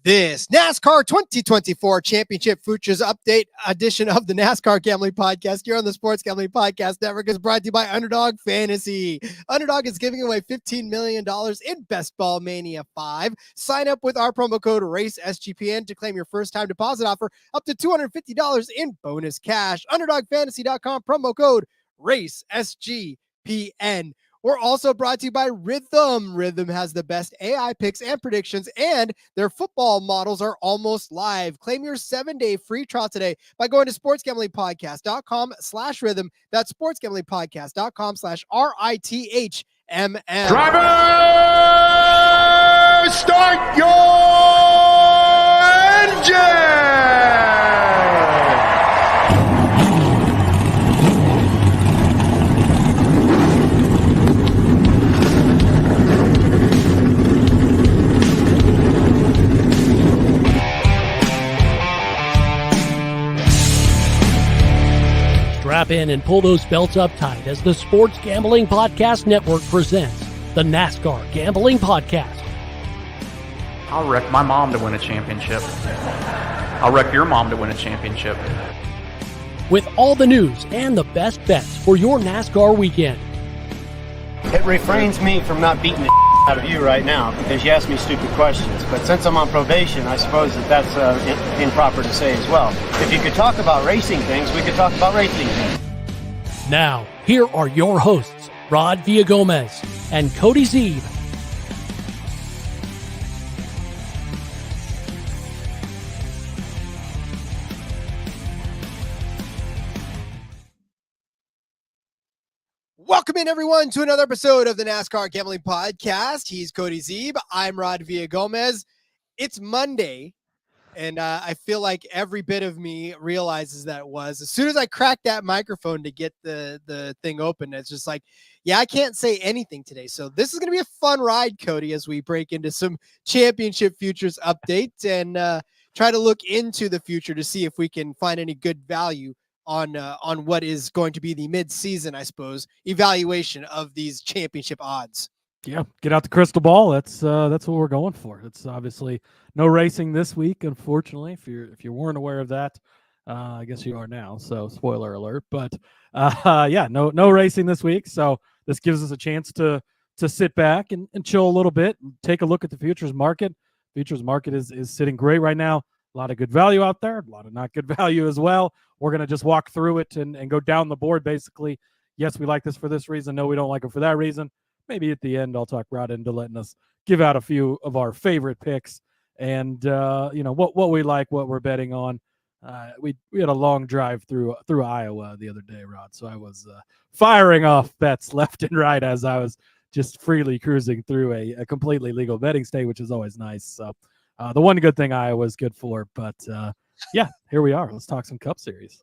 This NASCAR 2024 Championship Futures Update edition of the NASCAR Gambling Podcast here on the Sports Gambling Podcast Network is brought to you by Underdog Fantasy. Underdog is giving away $15 million in Best Ball Mania 5. Sign up with our promo code RACESGPN to claim your first-time deposit offer up to $250 in bonus cash. UnderdogFantasy.com, promo code RACESGPN. We're also brought to you by Rhythm. Rhythm has the best AI picks and predictions, and their football models are almost live. Claim your 7-day free trial today by going to sportsgamblingpodcast.com/rhythm. That's sportsgamblingpodcast.com/RITHMM. Driver, start your engine! Strap in and pull those belts up tight as the Sports Gambling Podcast Network presents the NASCAR Gambling Podcast. I'll wreck my mom to win a championship. I'll wreck your mom to win a championship. With all the news and the best bets for your NASCAR weekend. It refrains me from not beating the out of you right now because you asked me stupid questions. But since I'm on probation, I suppose that's improper to say as well. If you could talk about racing things, we could talk about racing things. Now, here are your hosts, Rod Villagomez and Cody Zeeb. Welcome in, everyone, to another episode of the NASCAR Gambling Podcast. He's Cody Zeeb. I'm Rod Villagomez. It's Monday, and I feel like every bit of me realizes that it was. As soon as I cracked that microphone to get the thing open, it's just like, yeah, I can't say anything today. So this is going to be a fun ride, Cody, as we break into some championship futures updates and try to look into the future to see if we can find any good value on what is going to be the mid-season, I suppose, evaluation of these championship odds. Yeah, get out the crystal ball. That's what we're going for. It's obviously no racing this week, unfortunately. If you weren't aware of that, I guess you are now. So spoiler alert. But yeah, no racing this week. So this gives us a chance to sit back and chill a little bit and take a look at the futures market. Futures market is sitting great right now. A lot of good value out there, a lot of not good value as well. We're going to just walk through it and go down the board, basically. Yes, we like this for this reason. No, we don't like it for that reason. Maybe at the end, I'll talk Rod into letting us give out a few of our favorite picks and, what we like, what we're betting on. We had a long drive through Iowa the other day, Rod. So I was firing off bets left and right as I was just freely cruising through a completely legal betting state, which is always nice. So the one good thing Iowa's good for, but yeah, here we are. Let's talk some Cup Series.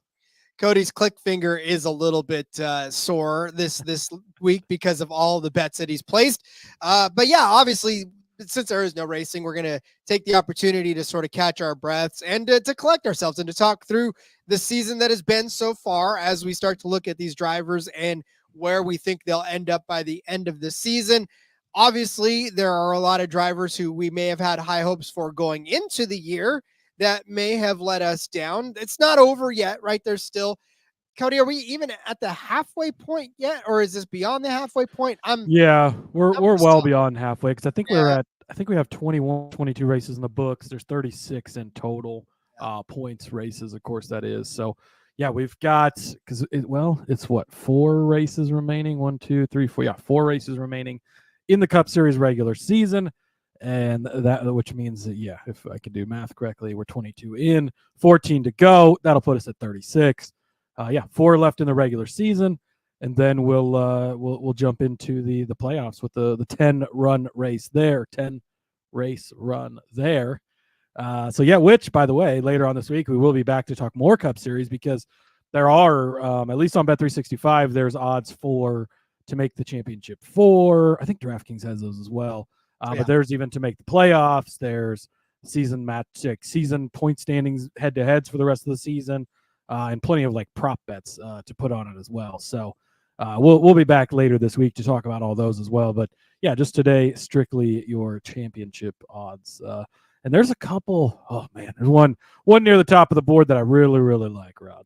Cody's click finger is a little bit sore this week because of all the bets that he's placed. But yeah, obviously, since there is no racing, we're going to take the opportunity to sort of catch our breaths and to collect ourselves and to talk through the season that has been so far as we start to look at these drivers and where we think they'll end up by the end of the season. Obviously, there are a lot of drivers who we may have had high hopes for going into the year that may have let us down. It's not over yet, right? There's still, Cody, are we even at the halfway point yet? Or is this beyond the halfway point? We're well beyond halfway because I think we have 21, 22 races in the books. There's 36 in total points races, of course, that is. So yeah, we've got, it's what, 4 races remaining? 1, 2, 3, 4. Yeah, 4 races remaining in the Cup Series regular season. And that, which means that, yeah, if I can do math correctly, we're 22 in, 14 to go. That'll put us at 36. 4 left in the regular season, and then we'll jump into the playoffs with the 10-run race there, 10 race run there. Which, by the way, later on this week we will be back to talk more Cup Series because there are at least on Bet365 there's odds to make the championship 4. I think DraftKings has those as well. But there's even to make the playoffs. There's season point standings head-to-heads for the rest of the season, and plenty of like prop bets to put on it as well. So we'll be back later this week to talk about all those as well. But yeah, just today, strictly your championship odds. And there's a couple. Oh man, there's one near the top of the board that I really, really like, Rod.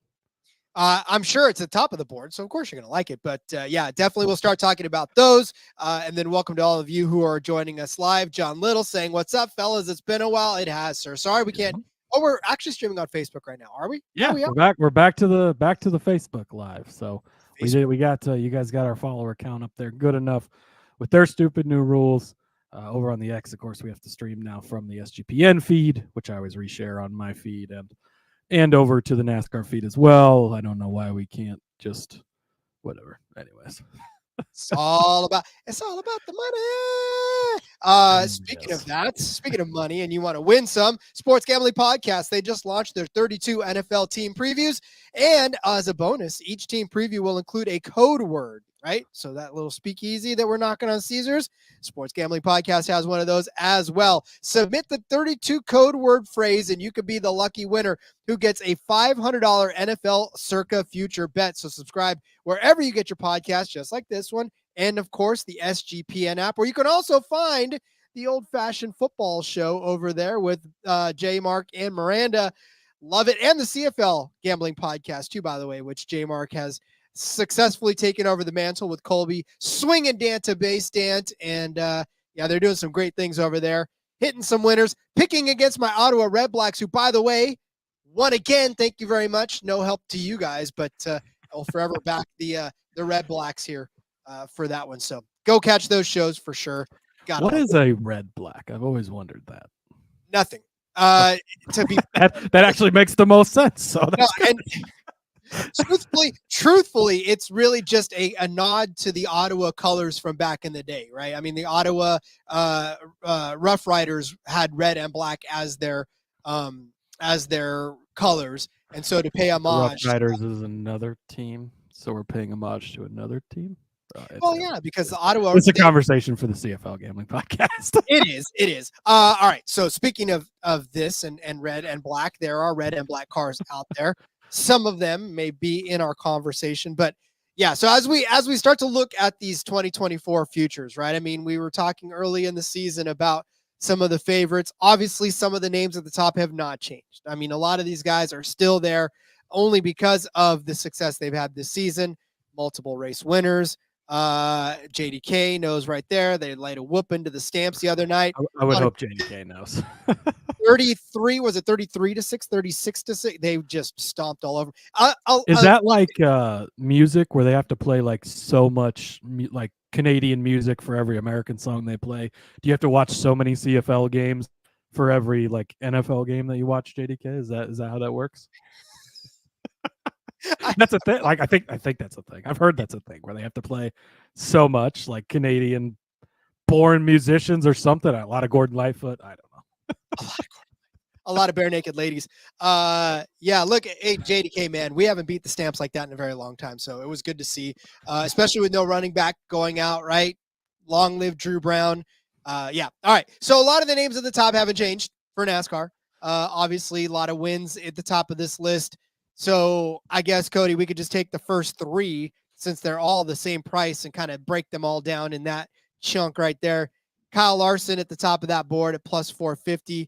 I'm sure it's at the top of the board, so of course you're going to like it. But yeah, definitely we'll start talking about those. And then welcome to all of you who are joining us live. John Little saying, "What's up, fellas? It's been a while." It has, sir. Sorry we can't. Oh, we're actually streaming on Facebook right now. Are we? Yeah, we're back. We're back to the Facebook live. So we got you guys got our follower count up there good enough with their stupid new rules. Over on the X, of course, we have to stream now from the SGPN feed, which I always reshare on my feed, and over to the NASCAR feed as well. I don't know why we can't just whatever. Anyways, it's all about the money. Speaking of money, and you want to win some, Sports Gambling Podcast, they just launched their 32 NFL team previews, and as a bonus, each team preview will include a code word. Right? So that little speakeasy that we're knocking on Caesars, Sports Gambling Podcast has one of those as well. Submit the 32 code word phrase and you could be the lucky winner who gets a $500 NFL Circa future bet. So subscribe wherever you get your podcast, just like this one. And of course, the SGPN app, where you can also find the Old Fashioned Football Show over there with J Mark and Miranda. Love it. And the CFL Gambling Podcast too, by the way, which J Mark has successfully taken over the mantle with Colby swinging Dan to base Dant. And yeah, they're doing some great things over there, hitting some winners, picking against my Ottawa Red Blacks, who, by the way, won again. Thank you very much. No help to you guys, but I'll forever back the Red Blacks here for that one. So go catch those shows for sure. What is a red black? I've always wondered that. Nothing. To be that actually makes the most sense. So that's no, truthfully, it's really just a nod to the Ottawa colors from back in the day, right? I mean, the Ottawa Rough Riders had red and black as their colors, and so to pay homage, Rough Riders is another team, so we're paying homage to another team. Well, yeah, because the Ottawa. It's a conversation for the CFL Gambling Podcast. It is. All right. So speaking of this and red and black, there are red and black cars out there. Some of them may be in our conversation, but yeah. So as we start to look at these 2024 futures, right? I mean, we were talking early in the season about some of the favorites. Obviously, some of the names at the top have not changed. I mean, a lot of these guys are still there only because of the success they've had this season. Multiple race winners. JDK knows right there. They laid a whooping to the Stamps the other night. I would hope JDK knows. 33, was it 33-6, 36-6? They just stomped all over. Is that like music where they have to play like so much like Canadian music for every American song they play? Do you have to watch so many CFL games for every like NFL game that you watch, JDK? Is that how that works? That's a thing. Like I think that's a thing. I've heard that's a thing where they have to play so much, like Canadian born musicians or something. A lot of Gordon Lightfoot. I don't know. A lot of bare naked ladies. Yeah, look, hey, JDK, man, we haven't beat the Stamps like that in a very long time. So it was good to see, especially with no running back going out, right? Long live Drew Brown. Yeah. All right. So a lot of the names at the top haven't changed for NASCAR. Obviously, a lot of wins at the top of this list. So I guess, Cody, we could just take the first three since they're all the same price and kind of break them all down in that chunk right there. Kyle Larson at the top of that board at plus 450.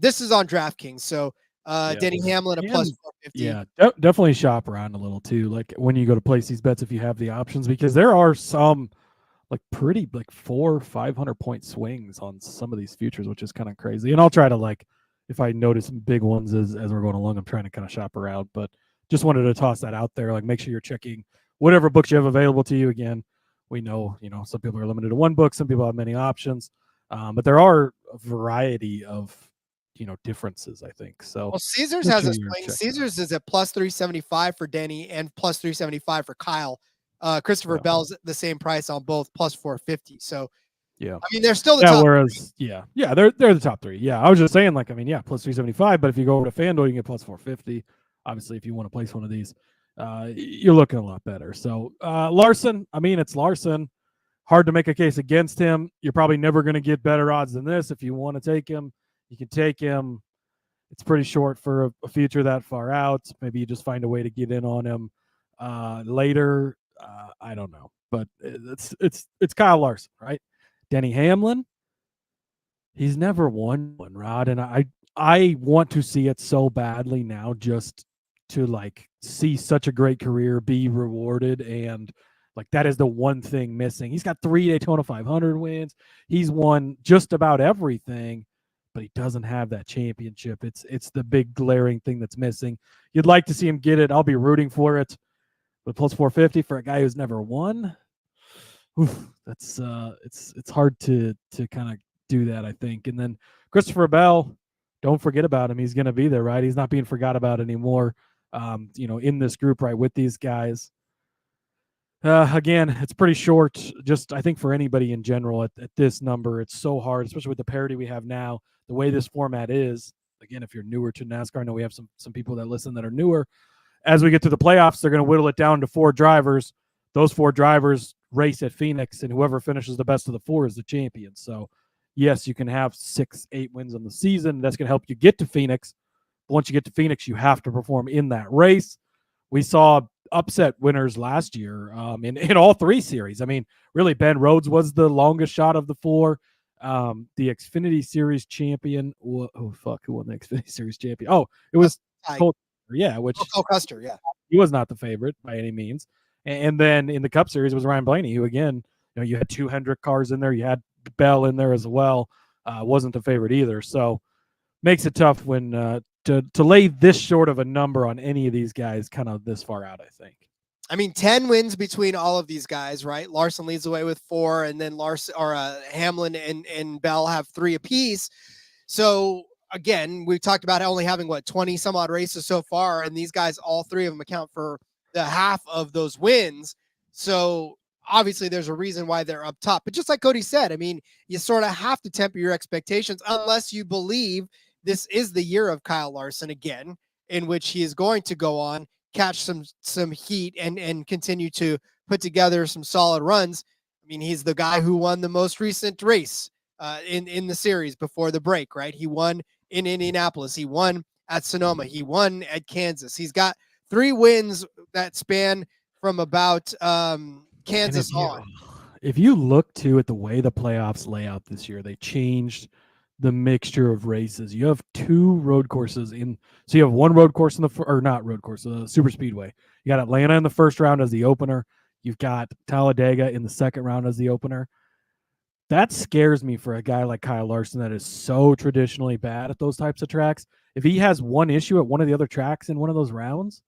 This is on DraftKings. So Denny Hamlin at plus 450. Yeah, definitely shop around a little too. Like when you go to place these bets, if you have the options, because there are some like pretty like 400-500 point swings on some of these futures, which is kind of crazy. And I'll try to like, if I notice some big ones as we're going along, I'm trying to kind of shop around, but just wanted to toss that out there. Like make sure you're checking whatever books you have available to you. Again, we know, some people are limited to one book, some people have many options, but there are a variety of, differences, I think. So well, Caesars has a swing. Caesars is at plus 375 for Denny and plus 375 for Kyle. Christopher Bell's the same price on both, plus 450. So yeah, I mean, they're still the top. Whereas, they're the top three. Yeah, I was just saying, like, I mean, plus 375, but if you go over to FanDuel, you can get plus 450. Obviously, if you want to place one of these, you're looking a lot better. So Larson, I mean, it's Larson. Hard to make a case against him. You're probably never going to get better odds than this. If you want to take him, you can take him. It's pretty short for a future that far out. Maybe you just find a way to get in on him later. I don't know, but it's Kyle Larson, right? Denny Hamlin, He's never won one, Rod, and I want to see it so badly now, just to like see such a great career be rewarded, and like that is the one thing missing. He's got 3 Daytona 500 wins. He's won just about everything, but he doesn't have that championship. It's the big glaring thing that's missing. You'd like to see him get it. I'll be rooting for it. But plus 450 for a guy who's never won, that's it's hard to kind of do that, I think. And then Christopher Bell, don't forget about him. He's going to be there, right? He's not being forgot about anymore. In this group, right, with these guys. Again, it's pretty short. Just I think for anybody in general at this number, it's so hard, especially with the parity we have now. The way this format is, again, if you're newer to NASCAR, I know we have some people that listen that are newer. As we get to the playoffs, they're going to whittle it down to 4 drivers. Those 4 drivers race at Phoenix, and whoever finishes the best of the 4 is the champion. So, yes, you can have 6, 8 wins on the season. That's going to help you get to Phoenix. But once you get to Phoenix, you have to perform in that race. We saw upset winners last year in all 3 series. I mean, really, Ben Rhodes was the longest shot of the 4. The Xfinity Series champion. Who won the Xfinity Series champion? Oh, it was Cole. Yeah, which Cole Custer, yeah. He was not the favorite by any means. And then in the Cup Series it was Ryan Blaney, who again, you had 2 Hendrick cars in there, you had Bell in there as well. Wasn't the favorite either. So makes it tough when to lay this short of a number on any of these guys kind of this far out, I think. I mean, 10 wins between all of these guys, right? Larson leads the way with 4, and then Hamlin and Bell have 3 apiece. So again, we've talked about only having 20 some odd races so far, and these guys, all 3 of them account for the half of those wins. So obviously there's a reason why they're up top. But just like Cody said, I mean, you sort of have to temper your expectations unless you believe this is the year of Kyle Larson again, in which he is going to go on, catch some heat and continue to put together some solid runs. I mean, he's the guy who won the most recent race in the series before the break, right? He won in Indianapolis. He won at Sonoma. He won at Kansas. He's got 3 wins that span from about Kansas on. If you look too at the way the playoffs lay out this year, they changed the mixture of races. You have 2 road courses so you have 1 road course super speedway. You got Atlanta in the first round as the opener. You've got Talladega in the second round as the opener. That scares me for a guy like Kyle Larson that is so traditionally bad at those types of tracks. If he has one issue at one of the other tracks in one of those rounds,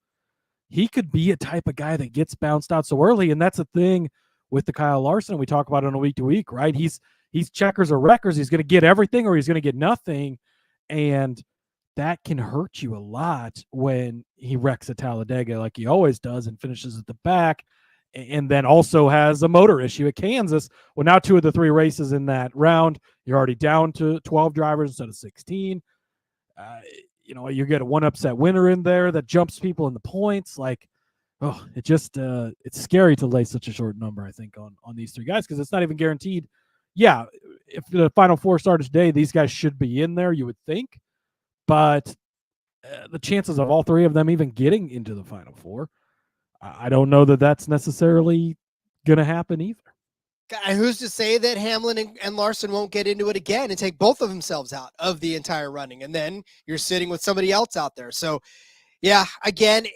he could be a type of guy that gets bounced out so early. And that's the thing with the Kyle Larson. We talk about it on a week to week, right? He's checkers or wreckers. He's going to get everything or he's going to get nothing. And that can hurt you a lot when he wrecks at Talladega like he always does and finishes at the back. And then also has a motor issue at Kansas. Well, now 2 of the 3 races in that round, you're already down to 12 drivers instead of 16. You get a 1 upset winner in there that jumps people in the points. Like, it's scary to lay such a short number, I think, on these 3 guys because it's not even guaranteed. Yeah, if the final 4 started today, these guys should be in there, you would think. But the chances of all 3 of them even getting into the final 4, I don't know that that's necessarily going to happen either. God, who's to say that Hamlin and Larson won't get into it again and take both of themselves out of the entire running, and then you're sitting with somebody else out there. So, yeah, again,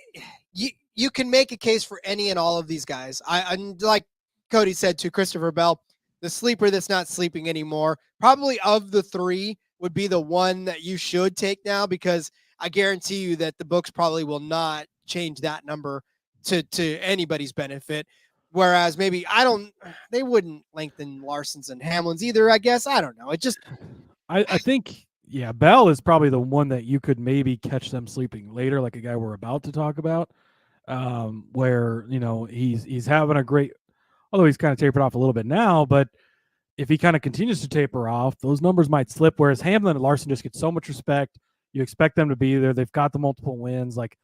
you can make a case for any and all of these guys. I like Cody said to Christopher Bell, the sleeper that's not sleeping anymore, probably of the 3 would be the one that you should take now, because I guarantee you that the books probably will not change that number to anybody's benefit. Whereas maybe they wouldn't lengthen Larson's and Hamlin's either, I guess. I don't know. I think, Bell is probably the one that you could maybe catch them sleeping later, like a guy we're about to talk about, where, he's having a great, although he's kind of tapered off a little bit now, but if he kind of continues to taper off, those numbers might slip. Whereas Hamlin and Larson just get so much respect. You expect them to be there. They've got the multiple wins. Like,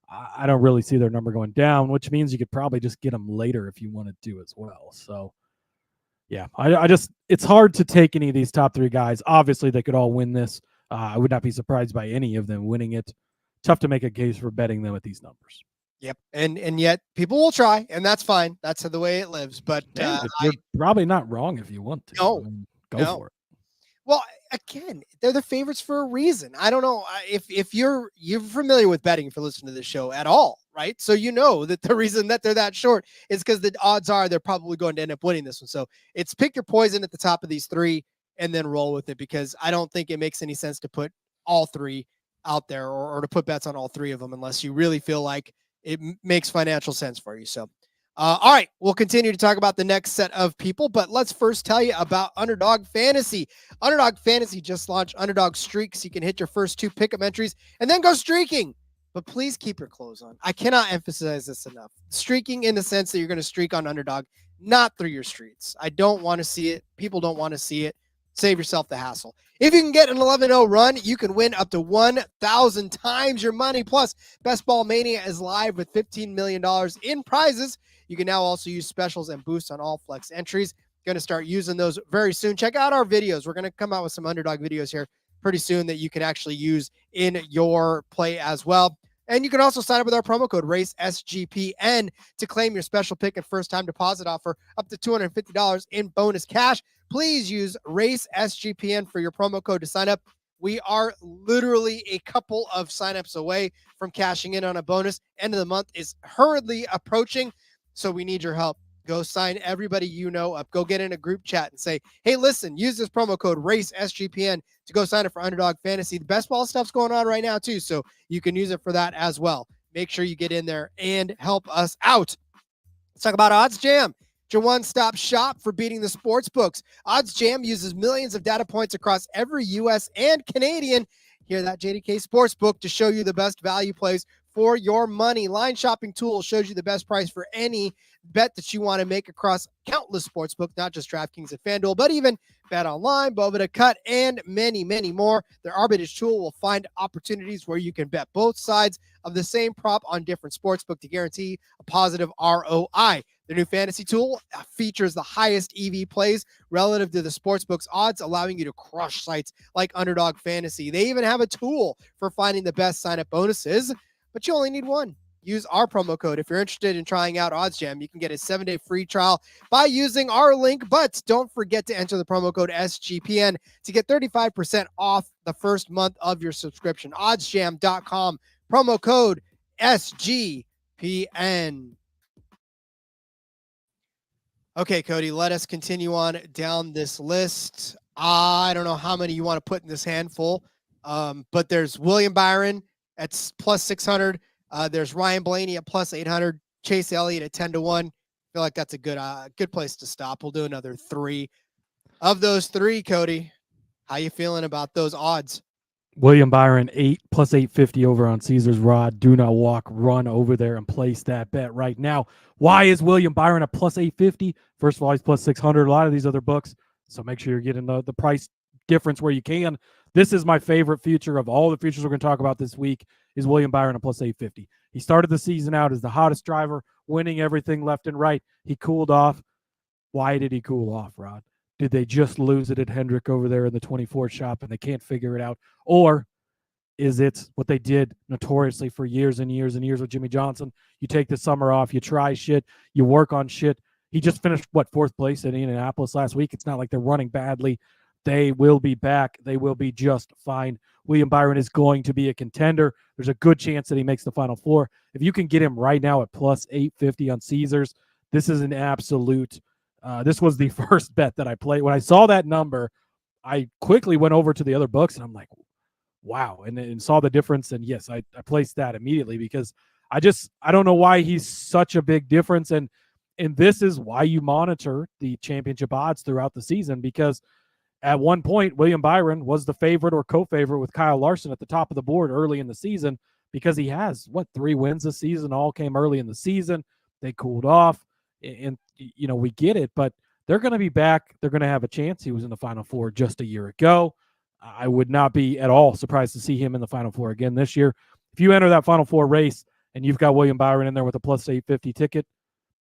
I don't really see their number going down, which means you could probably just get them later if you wanted to as well. So, yeah, it's hard to take any of these top 3 guys. Obviously, they could all win this. I would not be surprised by any of them winning it. Tough to make a case for betting them at these numbers. Yep. And yet people will try, and that's fine. That's the way it lives. But you're probably not wrong if you want to. No, go for it. Well, again, they're the favorites for a reason. I don't know if you're familiar with betting if you're listening to this show at all, right? So you know that the reason that they're that short is because the odds are they're probably going to end up winning this one. So it's pick your poison at the top of these three and then roll with it, because I don't think it makes any sense to put all three out there or to put bets on all three of them unless you really feel like it makes financial sense for you. So all right, we'll continue to talk about the next set of people, but let's first tell you about Underdog Fantasy. Underdog Fantasy just launched Underdog Streaks. You can hit your first 2 pick'em entries and then go streaking. But please keep your clothes on. I cannot emphasize this enough. Streaking in the sense that you're going to streak on Underdog, not through your streets. I don't want to see it. People don't want to see it. Save yourself the hassle. If you can get an 11-0 run, you can win up to 1,000 times your money. Plus, Best Ball Mania is live with $15 million in prizes. You can now also use specials and boosts on all flex entries. Going to start using those very soon. Check out our videos. We're going to come out with some Underdog videos here pretty soon that you can actually use in your play as well. And you can also sign up with our promo code RACESGPN to claim your special pick and first-time deposit offer up to $250 in bonus cash. Please use RACESGPN for your promo code to sign up. We are literally a couple of signups away from cashing in on a bonus. End of the month is hurriedly approaching, so we need your help. Go sign everybody you know up. Go get in a group chat and say, hey, listen, use this promo code RACESGPN to go sign up for Underdog Fantasy. The best ball stuff's going on right now, too, so you can use it for that as well. Make sure you get in there and help us out. Let's talk about Odds Jam. It's your one-stop shop for beating the sports books. Odds Jam uses millions of data points across every U.S. and Canadian, hear that, JDK Sportsbook, to show you the best value plays for your money. Line shopping tool shows you the best price for any bet that you want to make across countless sportsbooks, not just DraftKings and FanDuel, but even Bet Online, Bovada Cut, and many, many more. Their arbitrage tool will find opportunities where you can bet both sides of the same prop on different sportsbook to guarantee a positive ROI. Their new fantasy tool features the highest EV plays relative to the sportsbook's odds, allowing you to crush sites like Underdog Fantasy. They even have a tool for finding the best sign-up bonuses, but you only need one. Use our promo code. If you're interested in trying out Odds Jam, you can get a 7-day free trial by using our link, but don't forget to enter the promo code SGPN to get 35% off the first month of your subscription. oddsjam.com, promo code SGPN. Okay, Cody, let us continue on down this list. I don't know how many you want to put in this handful, but there's William Byron at plus 600. There's Ryan Blaney at plus 800. Chase Elliott at 10-1. I feel like that's a good place to stop. We'll do another 3. Of those 3, Cody, how you feeling about those odds? William Byron, plus 850 over on Caesar's Rod. Do not walk, run over there and place that bet right now. Why is William Byron a plus 850? First of all, he's plus 600. A lot of these other books, so make sure you're getting the price difference where you can. This is my favorite future of all the futures we're going to talk about this week is William Byron a plus 850. He started the season out as the hottest driver, winning everything left and right. He cooled off. Why did he cool off, Rod? Did they just lose it at Hendrick over there in the 24 shop and they can't figure it out? Or is it what they did notoriously for years and years and years with Jimmy Johnson? You take the summer off, you try shit, you work on shit. He just finished, 4th place in Indianapolis last week. It's not like they're running badly. They will be back. They will be just fine. William Byron is going to be a contender. There's a good chance that he makes the Final Four. If you can get him right now at plus 850 on Caesars, this is an absolute this was the first bet that I played. When I saw that number, I quickly went over to the other books, and I'm like, wow, and saw the difference. And, yes, I placed that immediately because I don't know why he's such a big difference. And this is why you monitor the championship odds throughout the season, because at one point, William Byron was the favorite or co-favorite with Kyle Larson at the top of the board early in the season because he has, 3 wins this season, all came early in the season. They cooled off, and we get it, but they're going to be back. They're going to have a chance. He was in the Final Four just a year ago. I would not be at all surprised to see him in the Final Four again this year. If you enter that Final Four race and you've got William Byron in there with a plus 850 ticket,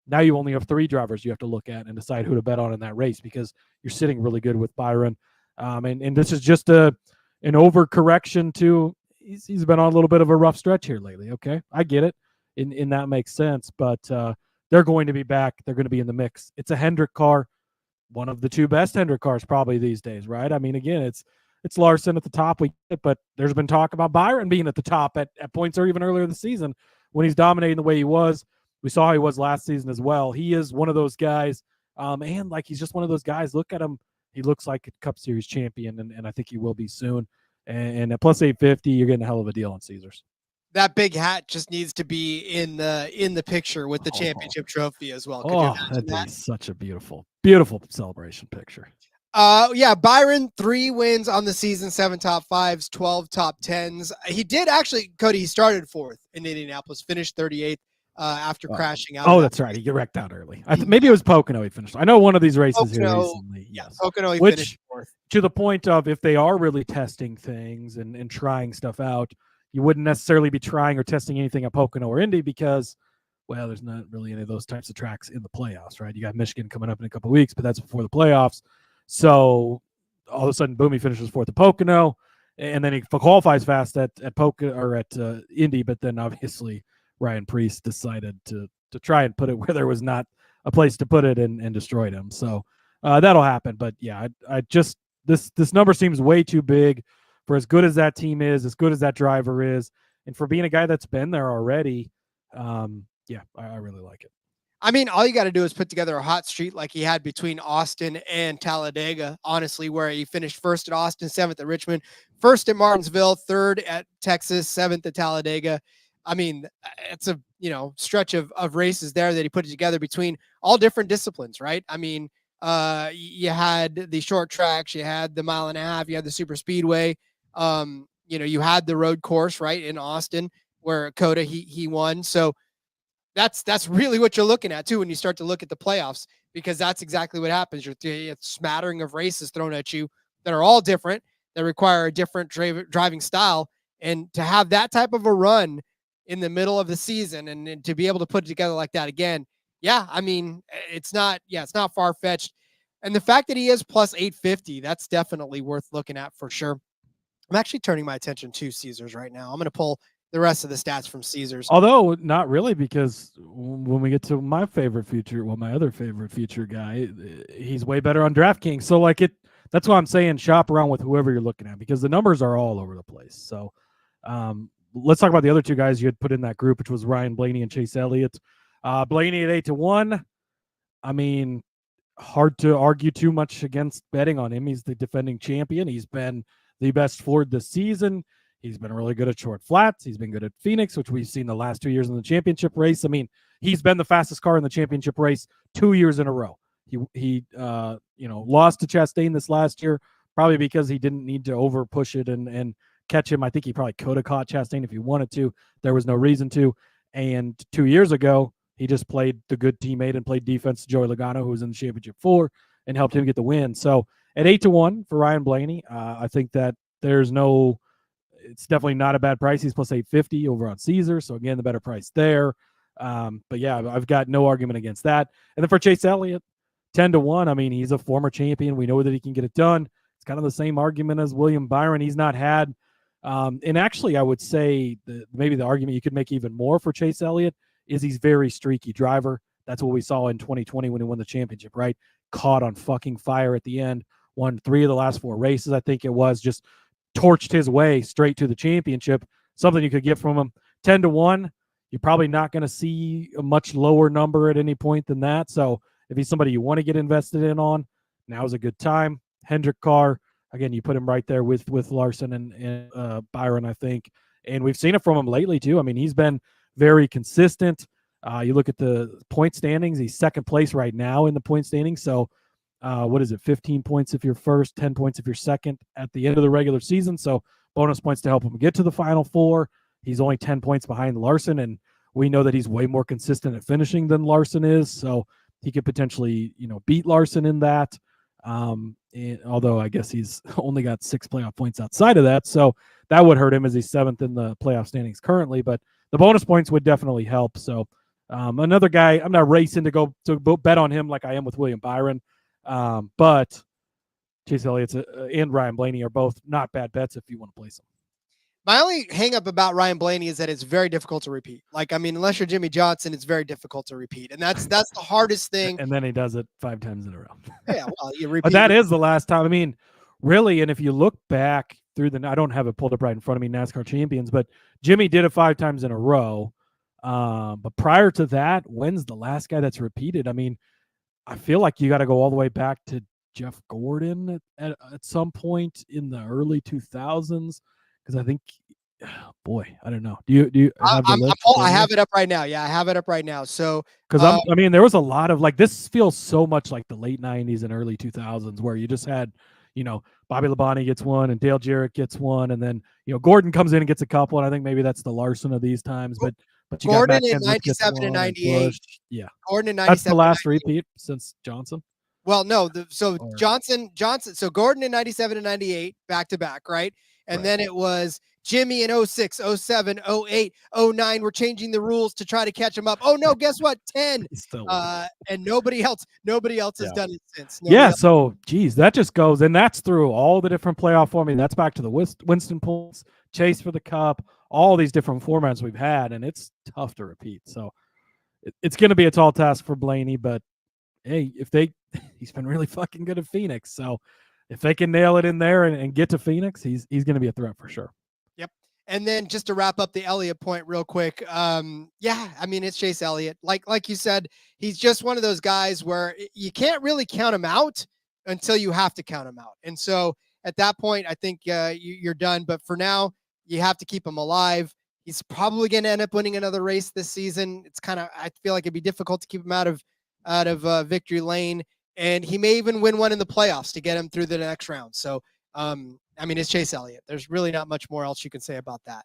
now you only have 3 drivers you have to look at and decide who to bet on in that race because you're sitting really good with Byron. And this is just an overcorrection to he's been on a little bit of a rough stretch here lately. Okay, I get it. In that makes sense, but they're going to be back. They're going to be in the mix. It's a Hendrick car. one of the two best Hendrick cars probably these days, right? I mean, again, it's Larson at the top, but there's been talk about Byron being at the top at points or even earlier in the season when he's dominating the way he was. We saw how he was last season as well. He is one of those guys, and like he's just one of those guys. Look at him. He looks like a Cup Series champion, and I think he will be soon. And at plus 850, you're getting a hell of a deal on Caesars. That big hat just needs to be in the picture with the championship trophy as well. That'd be such a beautiful, beautiful celebration picture. Yeah, Byron, 3 wins on the season, 7 top 5s, 12 top 10s. He did actually, Cody, he started 4th in Indianapolis, finished 38th after crashing out. Oh, that's right. He got wrecked out early. Maybe it was Pocono he finished. I know one of these races here recently. Yes. Pocono he finished 4th. To the point of if they are really testing things and trying stuff out, you wouldn't necessarily be trying or testing anything at Pocono or Indy because, well, there's not really any of those types of tracks in the playoffs, right? You got Michigan coming up in a couple of weeks, but that's before the playoffs. So all of a sudden, boom, he finishes 4th at Pocono, and then he qualifies fast at Pocono or at Indy. But then obviously Ryan Preece decided to try and put it where there was not a place to put it and destroyed him. So that'll happen. But yeah, I just this number seems way too big for as good as that team is, as good as that driver is, and for being a guy that's been there already. Yeah, I really like it. I mean, all you got to do is put together a hot streak like he had between Austin and Talladega, honestly, where he finished 1st at Austin, 7th at Richmond, 1st at Martinsville, 3rd at Texas, 7th at Talladega. I mean, it's a, stretch of races there that he put together between all different disciplines, right? I mean, you had the short tracks, you had the 1.5 miles, you had the super speedway, you had the road course, right, in Austin where Coda, he won. So that's really what you're looking at too when you start to look at the playoffs, because that's exactly what happens. You're a smattering of races thrown at you that are all different, that require a different driving style, and to have that type of a run in the middle of the season and to be able to put it together like that again, yeah, I mean, it's not far-fetched. And the fact that he is plus 850, that's definitely worth looking at for sure. I'm actually turning my attention to Caesars right now. I'm going to pull the rest of the stats from Caesars. Although not really, because when we get to my other favorite future guy, he's way better on DraftKings. So that's why I'm saying shop around with whoever you're looking at, because the numbers are all over the place. So let's talk about the other 2 guys you had put in that group, which was Ryan Blaney and Chase Elliott. Blaney at 8-1. I mean, hard to argue too much against betting on him. He's the defending champion. He's been the best Ford this season. He's been really good at short flats. He's been good at Phoenix, which we've seen the last 2 years in the championship race. I mean, he's been the fastest car in the championship race 2 years in a row. He lost to Chastain this last year, probably because he didn't need to over push it and catch him. I think he probably could have caught Chastain if he wanted to. There was no reason to. And 2 years ago, he just played the good teammate and played defense to Joey Logano, who was in the championship 4, and helped him get the win. So at 8-1 for Ryan Blaney, I think that it's definitely not a bad price. He's plus 850 over on Caesar. So again, the better price there. But yeah, I've got no argument against that. And then for Chase Elliott, 10-1. I mean, he's a former champion. We know that he can get it done. It's kind of the same argument as William Byron. He's not had, and actually I would say maybe the argument you could make even more for Chase Elliott is he's very streaky driver. That's what we saw in 2020 when he won the championship, right? Caught on fucking fire at the end, won 3 of the last 4 races. I think it was just torched his way straight to the championship. Something you could get from him. 10-1. You're probably not going to see a much lower number at any point than that. So if he's somebody you want to get invested in on, now's a good time. Hendrick car, again, you put him right there with Larson and Byron, I think. And we've seen it from him lately too. I mean, he's been very consistent. You look at the point standings, he's 2nd place right now in the point standings. So what is it? 15 points if you're first, 10 points if you're second at the end of the regular season. So bonus points to help him get to the Final 4. He's only 10 points behind Larson, and we know that he's way more consistent at finishing than Larson is. So he could potentially, beat Larson in that. Although I guess he's only got 6 playoff points outside of that. So that would hurt him as he's 7th in the playoff standings currently. But the bonus points would definitely help. So another guy, I'm not racing to go to bet on him like I am with William Byron. But Chase Elliott and Ryan Blaney are both not bad bets if you want to place them. My only hang up about Ryan Blaney is that it's very difficult to repeat. Like, I mean, unless you're Jimmy Johnson, it's very difficult to repeat. And that's the hardest thing. And then he does it 5 times in a row. Yeah, well, you repeat. But that is the last time. I mean, really, and if you look back through I don't have it pulled up right in front of me, NASCAR champions, but Jimmy did it 5 times in a row. But prior to that, when's the last guy that's repeated? I mean, I feel like you got to go all the way back to Jeff Gordon at some point in the early 2000s, because I think, boy, I don't know. Do you have the list? I have it up right now. Yeah, I have it up right now. So because I mean, there was a lot of like, this feels so much like the late 90s and early 2000s where you just had, Bobby Labonte gets one and Dale Jarrett gets one, and then Gordon comes in and gets a couple, and I think maybe that's the Larson of these times, but you Gordon got in 97 and 98. Yeah, Gordon in 97. That's the last repeat since Johnson. Well, no, Johnson. So Gordon in 97 and 98 back to back, right? And then it was Jimmy in 06, 07, 08, 09. We're changing the rules to try to catch him up. Oh no, guess what? 10. And nobody else has done it since. So geez, that just goes, and that's through all the different playoff forming. That's back to the Winston points, chase for the cup, all these different formats we've had, and it's tough to repeat. So it's going to be a tall task for Blaney, but hey, he's been really fucking good at Phoenix. So if they can nail it in there and get to Phoenix, he's going to be a threat for sure. Yep. And then just to wrap up the Elliott point real quick. I mean, it's Chase Elliott. Like you said, he's just one of those guys where you can't really count him out until you have to count him out. And so at that point, I think you're done. But for now, you have to keep him alive. He's probably going to end up winning another race this season. It's I feel like it'd be difficult to keep him out of victory lane, and he may even win one in the playoffs to get him through the next round. So, I mean, it's Chase Elliott. There's really not much more else you can say about that.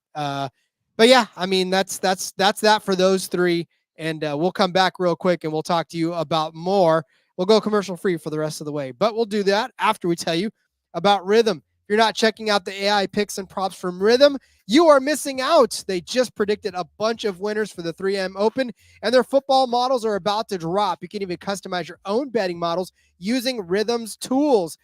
But yeah, I mean, that's that for those three. And we'll come back real quick and we'll talk to you about more. We'll go commercial free for the rest of the way, but we'll do that after we tell you about Rhythm. If you're not checking out the AI picks and props from Rhythm, you are missing out. They just predicted a bunch of winners for the 3M Open, and their football models are about to drop. You can even customize your own betting models using Rhythm's tools.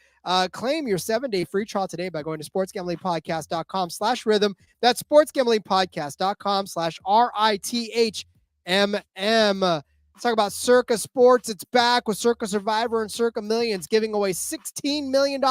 Claim your 7-day free trial today by going to sportsgamblingpodcast.com/rhythm. That's sportsgamblingpodcast.com/RITHMM. Let's talk about Circa Sports. It's back with Circa Survivor and Circa Millions, giving away $16 million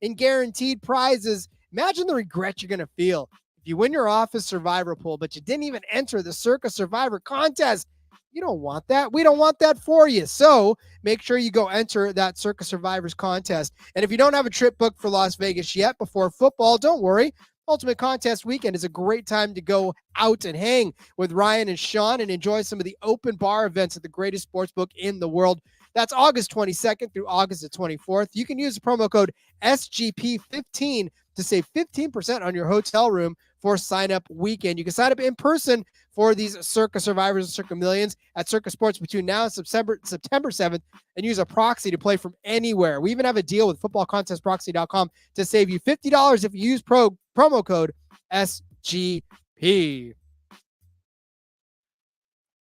in guaranteed prizes. Imagine the regret you're going to feel if you win your office Survivor pool, but you didn't even enter the Circa Survivor contest. You don't want that. We don't want that for you. So make sure you go enter that Circa Survivors contest. And if you don't have a trip booked for Las Vegas yet before football, don't worry. Ultimate Contest Weekend is a great time to go out and hang with Ryan and Sean and enjoy some of the open bar events at the greatest sportsbook in the world. That's August 22nd through August the 24th. You can use the promo code SGP15 to save 15% on your hotel room for sign-up weekend. You can sign up in person for these Circa Survivors and Circa Millions at Circa Sports between now and September 7th and use a proxy to play from anywhere. We even have a deal with footballcontestproxy.com to save you $50 if you use promo code SGP.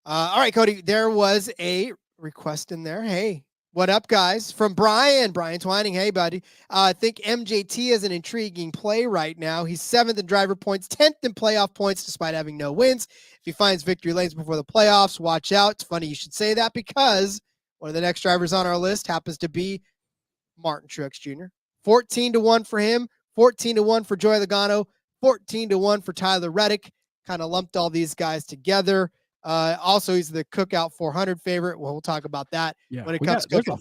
All right, Cody, there was a request in there. Hey, what up, guys? From Brian Twining. Hey, buddy. I think MJT is an intriguing play right now. He's 7th in driver points, 10th in playoff points, despite having no wins. If he finds victory lanes before the playoffs, watch out. It's funny you should say that because one of the next drivers on our list happens to be Martin Truex Jr. 14-1 for him, 14-1 for Joey Logano, 14-1 for Tyler Reddick. Kind of lumped all these guys together. Also, he's the Cookout 400 favorite. Well, we'll talk about that when it comes to there's a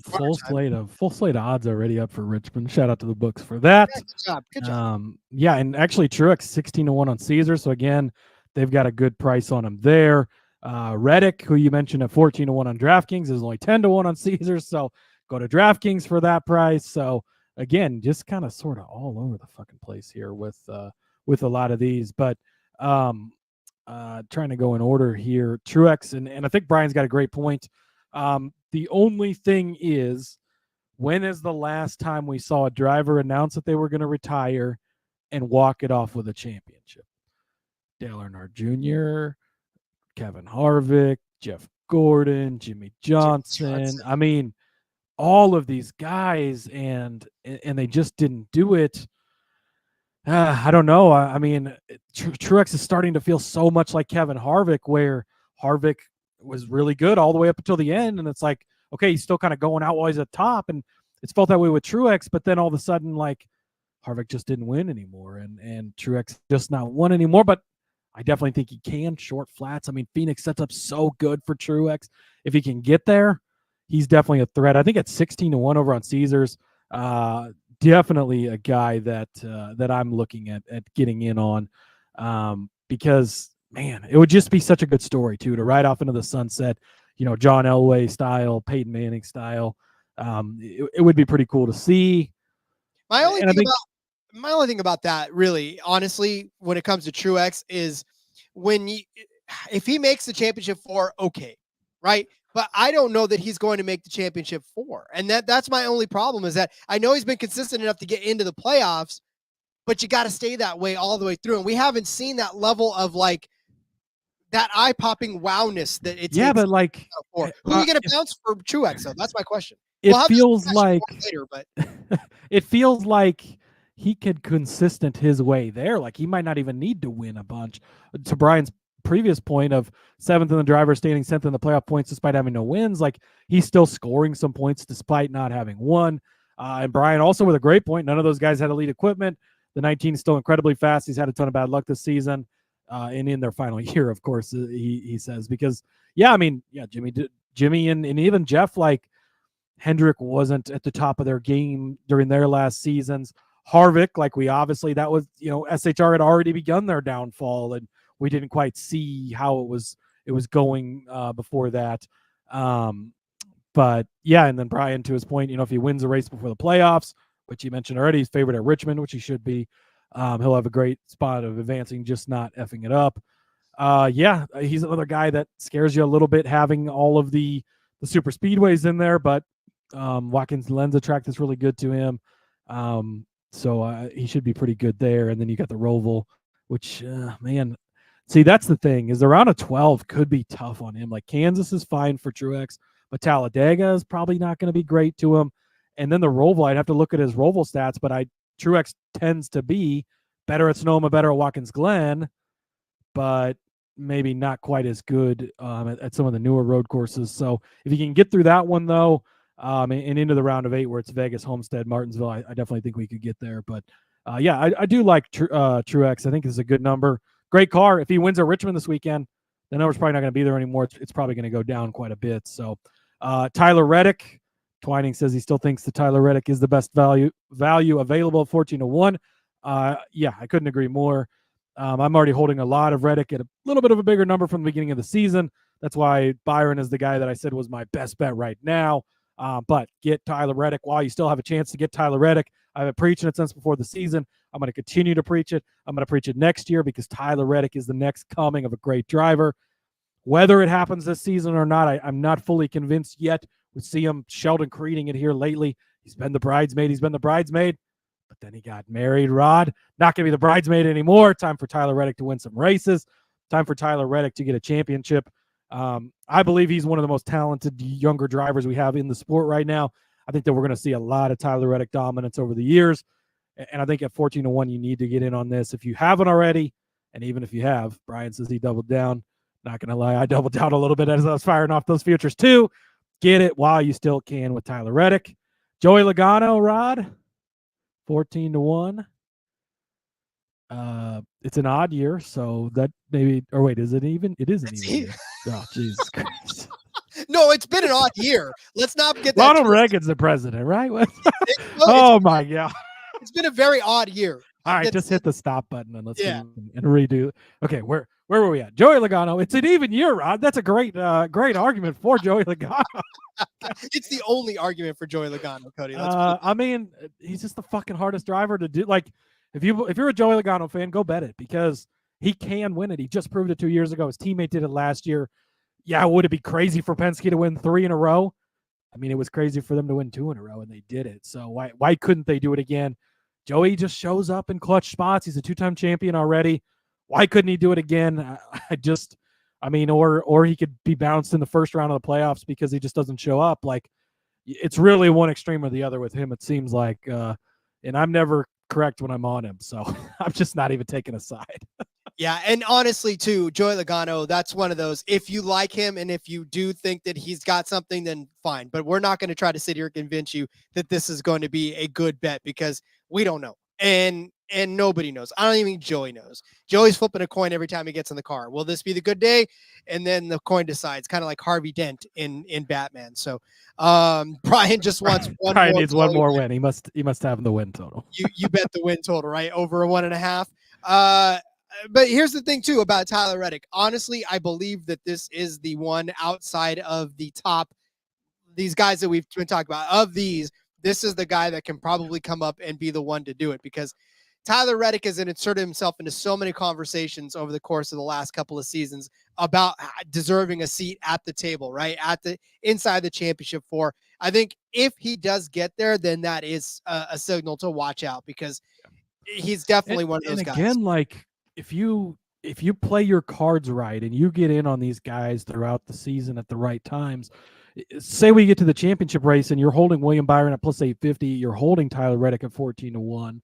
full slate of odds already up for Richmond. Shout out to the books for that. Yeah, good job. Yeah, and actually Truex 16-1 on Caesar. So again, they've got a good price on him there. Reddick, who you mentioned at 14-1 on DraftKings, is only 10-1 on Caesar. So go to DraftKings for that price. So again, just kind of sort of all over the fucking place here with a lot of these, but trying to go in order here. Truex, and I think Brian's got a great point. The only thing is, when is the last time we saw a driver announce that they were going to retire and walk it off with a championship? Dale Earnhardt Jr., Kevin Harvick, Jeff Gordon, Jimmy Johnson. I mean, all of these guys, and they just didn't do it. I don't know. I mean, Truex is starting to feel so much like Kevin Harvick, where Harvick was really good all the way up until the end, and it's like, okay, he's still kind of going out while he's at top, and it's felt that way with Truex, but then all of a sudden, like, Harvick just didn't win anymore, and Truex just not won anymore. But I definitely think he can short flats. I mean, Phoenix sets up so good for Truex. If he can get there, he's definitely a threat. I think at 16-1 over on Caesars. Definitely a guy that I'm looking at getting in on, because, man, it would just be such a good story too to ride off into the sunset, John Elway style, Peyton Manning style. It would be pretty cool to see. My only thing about that, really, honestly, when it comes to Truex, is if he makes the championship 4, okay, right? But I don't know that he's going to make the championship 4. And that's my only problem, is that I know he's been consistent enough to get into the playoffs, but you got to stay that way all the way through. And we haven't seen that level of like that eye-popping wowness that it takes. But like, who are you going to bounce for Truex? So that's my question. It feels like later, but it feels like he could consistent his way there. Like, he might not even need to win a bunch. To Brian's previous point of 7th in the driver's standing, 10th in the playoff points despite having no wins, like, he's still scoring some points despite not having won. And Brian also with a great point, none of those guys had elite equipment. The 19 is still incredibly fast. He's had a ton of bad luck this season, and in their final year, of course, he says, because Jimmy and even Jeff, like, Hendrick wasn't at the top of their game during their last seasons. Harvick, like, that was, SHR had already begun their downfall, and we didn't quite see how it was going before that. But yeah, and then Brian, to his point, if he wins a race before the playoffs, which he mentioned already, he's favored at Richmond, which he should be, he'll have a great spot of advancing, just not effing it up. He's another guy that scares you a little bit, having all of the super speedways in there, but Watkins lends a track that's really good to him. So he should be pretty good there. And then you got the Roval, which, see, that's the thing, is around a 12 could be tough on him. Like, Kansas is fine for Truex, but Talladega is probably not going to be great to him. And then the Roval, I'd have to look at his Roval stats, but Truex tends to be better at Sonoma, better at Watkins Glen, but maybe not quite as good at some of the newer road courses. So if you can get through that one, though, and into the round of 8 where it's Vegas, Homestead, Martinsville, I definitely think we could get there. But I do like Truex. I think it's a good number. Great car. If he wins at Richmond this weekend, the number's probably not going to be there anymore. It's probably going to go down quite a bit. So Tyler Reddick, Twining says he still thinks the Tyler Reddick is the best value available at 14-1. I couldn't agree more. I'm already holding a lot of Reddick at a little bit of a bigger number from the beginning of the season. That's why Byron is the guy that I said was my best bet right now. But get Tyler Reddick while you still have a chance to get Tyler Reddick. I've been preaching it since before the season. I'm going to continue to preach it. I'm going to preach it next year because Tyler Reddick is the next coming of a great driver. Whether it happens this season or not, I'm not fully convinced yet. We see him Sheldon Creeding it here lately. He's been the bridesmaid. But then he got married, Rod. Not going to be the bridesmaid anymore. Time for Tyler Reddick to win some races. Time for Tyler Reddick to get a championship. I believe he's one of the most talented younger drivers we have in the sport right now. I think that we're going to see a lot of Tyler Reddick dominance over the years. And I think at 14-1, you need to get in on this if you haven't already. And even if you have, Brian says he doubled down. Not going to lie, I doubled down a little bit as I was firing off those futures too. Get it while you still can with Tyler Reddick. Joey Logano, Rod, 14-1. It's an odd year, so that maybe, or wait, is it even? It is an even year. Oh, Jesus Christ. No, it's been an odd year. Let's not get that. Ronald Reagan's the president, right? Oh my God. It's been a very odd year. All right, just hit the stop button and let's and redo. Okay, where were we at? Joey Logano. It's an even year, Rod. That's a great argument for Joey Logano. It's the only argument for Joey Logano, Cody. I mean, he's just the fucking hardest driver to do. Like, if you're a Joey Logano fan, go bet it because he can win it. He just proved it 2 years ago. His teammate did it last year. Yeah, would it be crazy for Penske to win 3 in a row? I mean, it was crazy for them to win 2 in a row, and they did it. So why couldn't they do it again? Joey just shows up in clutch spots. He's a 2-time champion already. Why couldn't he do it again? Or he could be bounced in the first round of the playoffs because he just doesn't show up. Like, it's really one extreme or the other with him, it seems like. And I'm never correct when I'm on him. So I'm just not even taking a side. Yeah, and honestly, too, Joey Logano, that's one of those. If you like him and if you do think that he's got something, then fine. But we're not going to try to sit here and convince you that this is going to be a good bet because we don't know. And nobody knows. I don't even think Joey knows. Joey's flipping a coin every time he gets in the car. Will this be the good day? And then the coin decides, kind of like Harvey Dent in Batman. So Brian just wants one. Brian needs one more win. He must have the win total. You bet the win total, right? Over a 1.5. But here's the thing too about Tyler Reddick. Honestly, I believe that this is the one outside of the top, these guys that we've been talking about. Of these, this is the guy that can probably come up and be the one to do it, because Tyler Reddick has inserted himself into so many conversations over the course of the last couple of seasons about deserving a seat at the table, right? At the inside the championship four. I think if he does get there, then that is a signal to watch out, because he's definitely one of those guys. Again, like if you play your cards right and you get in on these guys throughout the season at the right times, say we get to the championship race and you're holding William Byron at plus 850, you're holding Tyler Reddick at 14-1.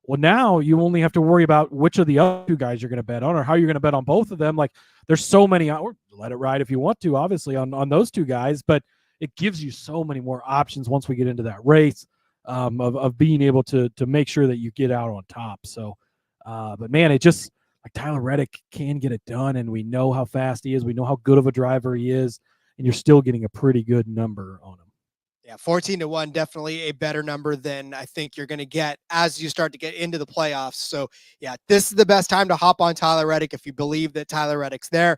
Well, now you only have to worry about which of the other two guys you're going to bet on or how you're going to bet on both of them. Like there's so many, let it ride if you want to, obviously on those two guys, but it gives you so many more options once we get into that race of being able to make sure that you get out on top. So, but man, it just like Tyler Reddick can get it done, and we know how fast he is. We know how good of a driver he is, and you're still getting a pretty good number on him. Yeah, 14-1, definitely a better number than I think you're going to get as you start to get into the playoffs. So, yeah, this is the best time to hop on Tyler Reddick if you believe that Tyler Reddick's there.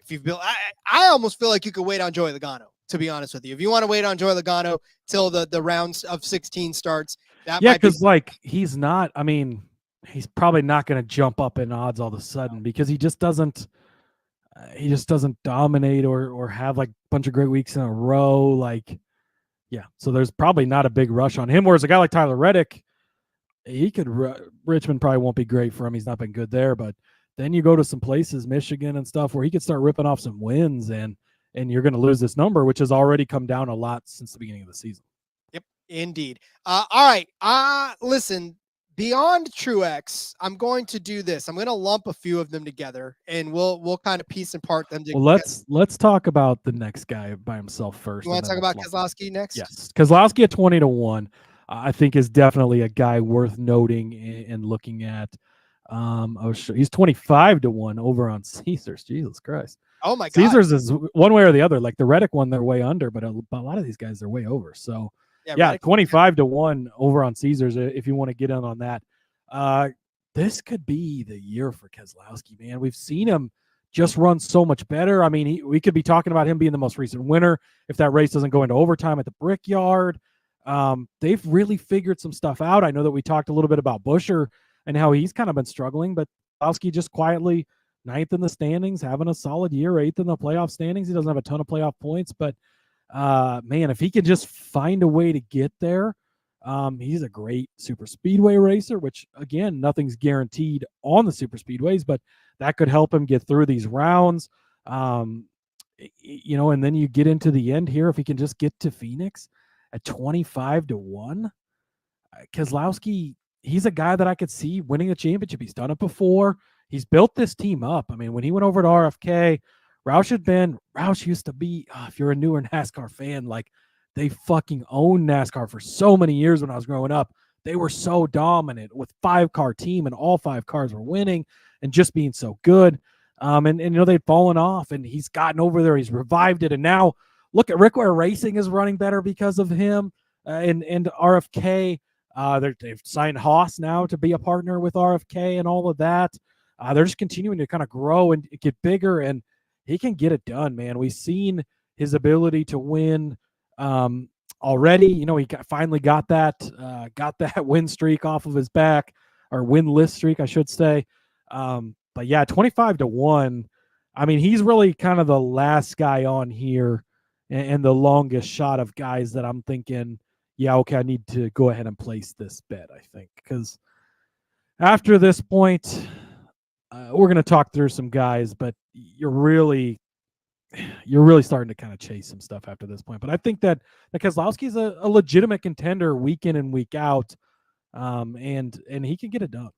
If you've built, I almost feel like you could wait on Joey Logano, to be honest with you. If you want to wait on Joey Logano till the rounds of 16 starts, that might be. Because like he's not. I mean, he's probably not going to jump up in odds all of a sudden because he just doesn't. He just doesn't dominate or have like a bunch of great weeks in a row. Like. Yeah, so there's probably not a big rush on him. Whereas a guy like Tyler Reddick, he could. Richmond probably won't be great for him. He's not been good there, but then you go to some places, Michigan and stuff, where he could start ripping off some wins, and you're going to lose this number, which has already come down a lot since the beginning of the season. Yep, indeed. All right. Listen. Beyond Truex, I'm going to do this. I'm going to lump a few of them together, and we'll kind of piece and part them together. Well, let's talk about the next guy by himself first. You want to talk about Keselowski next? Yes, Keselowski at 20-1, I think is definitely a guy worth noting and looking at. He's 25-1 over on Caesars. Jesus Christ! Oh my God! Caesars is one way or the other. Like the Reddick one, they're way under, but a lot of these guys are way over. So. Yeah, 25-1 over on Caesars if you want to get in on that. This could be the year for Keselowski, man. We've seen him just run so much better. I mean, we could be talking about him being the most recent winner if that race doesn't go into overtime at the Brickyard. They've really figured some stuff out. I know that we talked a little bit about Buescher and how he's kind of been struggling, but Keselowski just quietly 9th in the standings, having a solid year, 8th in the playoff standings. He doesn't have a ton of playoff points, but man, if he can just find a way to get there, he's a great super speedway racer, which again, nothing's guaranteed on the super speedways, but that could help him get through these rounds. And then you get into the end here. If he can just get to Phoenix at 25-1, Keselowski, he's a guy that I could see winning a championship. He's done it before. He's built this team up. I mean, when he went over to RFK, Roush used to be, if you're a newer NASCAR fan, like they fucking owned NASCAR for so many years when I was growing up. They were so dominant with 5-car team and all 5 cars were winning and just being so good. And they'd fallen off and he's gotten over there. He's revived it. And now look at Rick Ware Racing is running better because of him and RFK. They've signed Haas now to be a partner with RFK and all of that. They're just continuing to kind of grow and get bigger, and he can get it done, man. We've seen his ability to win already. He finally got that win streak off of his back, or winless streak, I should say. But yeah, 25-1. I mean, he's really kind of the last guy on here and the longest shot of guys that I'm thinking, yeah, okay, I need to go ahead and place this bet, I think. Because after this point, we're going to talk through some guys, but you're really starting to kind of chase some stuff after this point. But I think that Keselowski is a legitimate contender week in and week out. and he can get it done.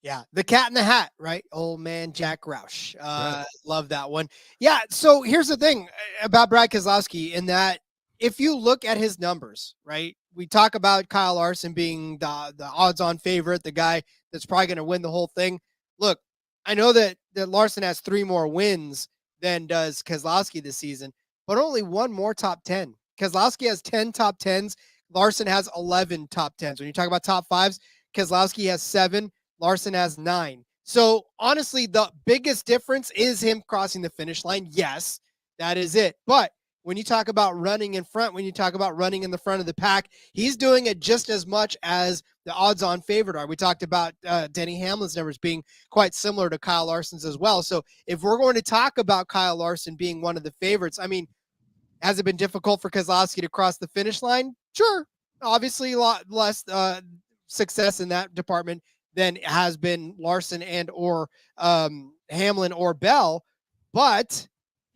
Yeah, the cat in the hat, right? Old man Jack Roush. Right. Love that one. Yeah, so here's the thing about Brad Keselowski in that if you look at his numbers, right? We talk about Kyle Larson being the odds-on favorite, the guy that's probably going to win the whole thing. Look, I know that Larson has 3 more wins than does Keselowski this season, but only 1 more top 10. Keselowski has 10 top 10s. Larson has 11 top 10s. When you talk about top 5s, Keselowski has 7. Larson has 9. So honestly, the biggest difference is him crossing the finish line. Yes, that is it. But when you talk about running in front, when you talk about running in the front of the pack, he's doing it just as much as the odds-on favorite are. We talked about Denny Hamlin's numbers being quite similar to Kyle Larson's as well. So if we're going to talk about Kyle Larson being one of the favorites, I mean, has it been difficult for Keselowski to cross the finish line? Sure. Obviously, a lot less success in that department than has been Larson and or Hamlin or Bell, but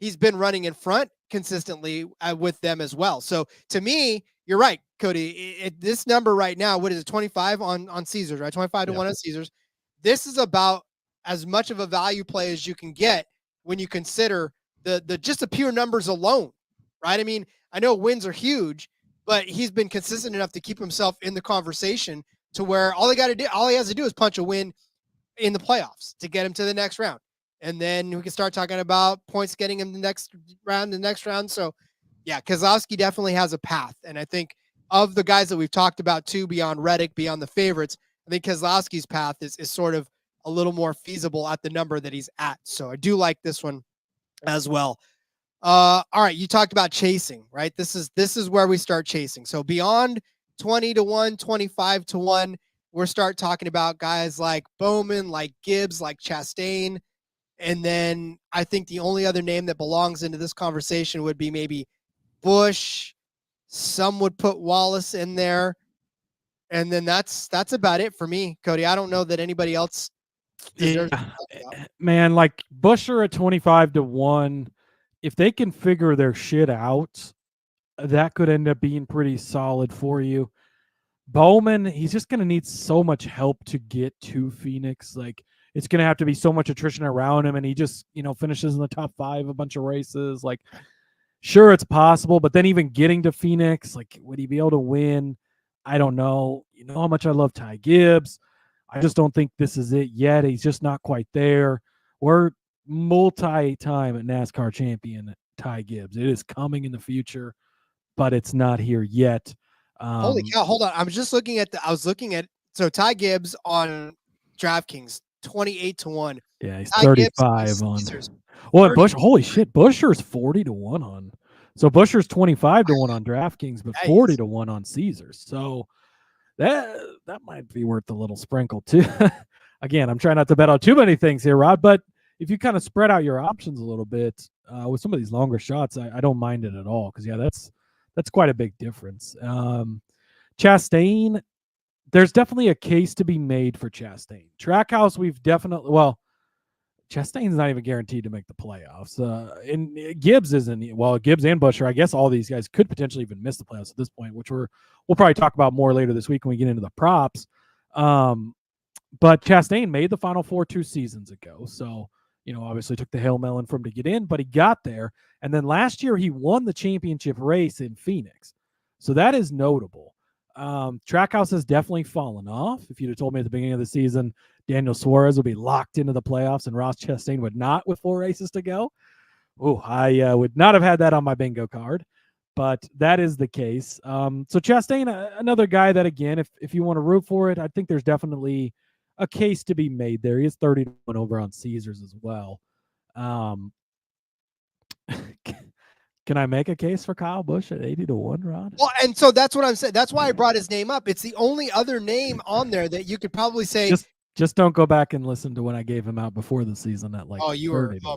he's been running in front consistently with them as well. So to me, you're right, Cody. This number right now, what is it, 25 on Caesars, right? 25 to 1 on Caesars. This is about as much of a value play as you can get when you consider the just the pure numbers alone, right? I mean, I know wins are huge, but he's been consistent enough to keep himself in the conversation to where all he has to do is punch a win in the playoffs to get him to the next round. And then we can start talking about points getting him the next round. So yeah, Keselowski definitely has a path. And I think of the guys that we've talked about too, beyond Reddick, beyond the favorites, I think Keselowski's path is sort of a little more feasible at the number that he's at. So I do like this one as well. All right. You talked about chasing, right? This is where we start chasing. So beyond 20 to 1, 25 to 1, we're start talking about guys like Bowman, like Gibbs, like Chastain. And then I think the only other name that belongs into this conversation would be maybe Busch. Some would put Wallace in there. And then that's about it for me, Cody. I don't know that anybody else. Man, like Buescher at 25 to 1, if they can figure their shit out, that could end up being pretty solid for you. Bowman, he's just going to need so much help to get to Phoenix. Like, it's going to have to be so much attrition around him, and he just, finishes in the top 5 a bunch of races. Like, sure, it's possible, but then even getting to Phoenix, like, would he be able to win? I don't know. You know how much I love Ty Gibbs. I just don't think this is it yet. He's just not quite there. We're multi-time NASCAR champion Ty Gibbs. It is coming in the future, but it's not here yet. Holy cow! Hold on. I was looking at so Ty Gibbs on DraftKings 28 to 1. Yeah, he's Ty 35 on. Well, Busch. Holy shit, Buescher's 40 to 1 on. So Buescher's 25 to 1 on DraftKings, but 40 to 1 on Caesars. So that might be worth a little sprinkle too. Again, I'm trying not to bet on too many things here, Rod, but if you kind of spread out your options a little bit with some of these longer shots, I don't mind it at all. Because that's quite a big difference. Chastain, there's definitely a case to be made for Chastain. Trackhouse, Chastain's not even guaranteed to make the playoffs. And Gibbs isn't. Well, Gibbs and Buescher, I guess all these guys could potentially even miss the playoffs at this point, which we'll probably talk about more later this week when we get into the props. But Chastain made the Final Four 2 seasons ago. So, obviously took the Hail Melon for him to get in, but he got there. And then last year he won the championship race in Phoenix. So that is notable. Trackhouse has definitely fallen off. If you'd have told me at the beginning of the season, Daniel Suarez would be locked into the playoffs and Ross Chastain would not with 4 races to go. I would not have had that on my bingo card, but that is the case. So Chastain, another guy that, again, if you want to root for it, I think there's definitely a case to be made there. He is 30 to 1 over on Caesars as well. Can I make a case for Kyle Busch at 80 to 1, Rod? Well, and so that's what I'm saying. That's why I brought his name up. It's the only other name on there that you could probably say. Just don't go back and listen to when I gave him out before the season at like. Oh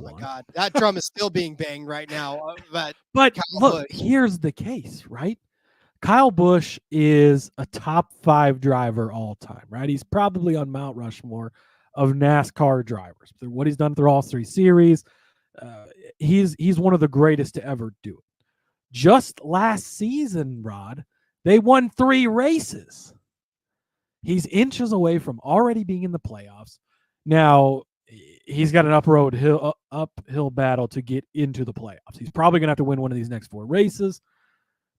my God, that drum is still being banged right now. But look, here's the case, right? Kyle Busch is a top 5 driver all time, right? He's probably on Mount Rushmore of NASCAR drivers. What he's done through all 3 series, he's one of the greatest to ever do it. Just last season, Rod, they won 3 races. He's inches away from already being in the playoffs. Now, he's got an uphill battle to get into the playoffs. He's probably going to have to win one of these next 4 races,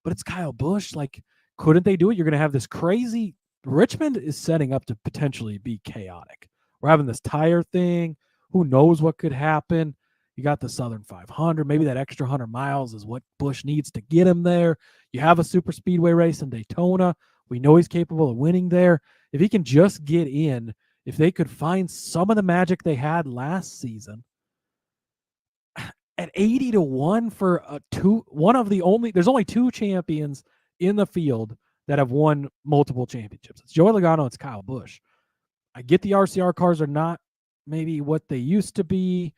but it's Kyle Busch. Like, couldn't they do it? You're going to have this crazy – Richmond is setting up to potentially be chaotic. We're having this tire thing. Who knows what could happen? You got the Southern 500. Maybe that extra 100 miles is what Busch needs to get him there. You have a super speedway race in Daytona. We know he's capable of winning there. If he can just get in, if they could find some of the magic they had last season at 80-1 for there's only 2 champions in the field that have won multiple championships. It's Joey Logano, it's Kyle Busch. I get the RCR cars are not maybe what they used to be,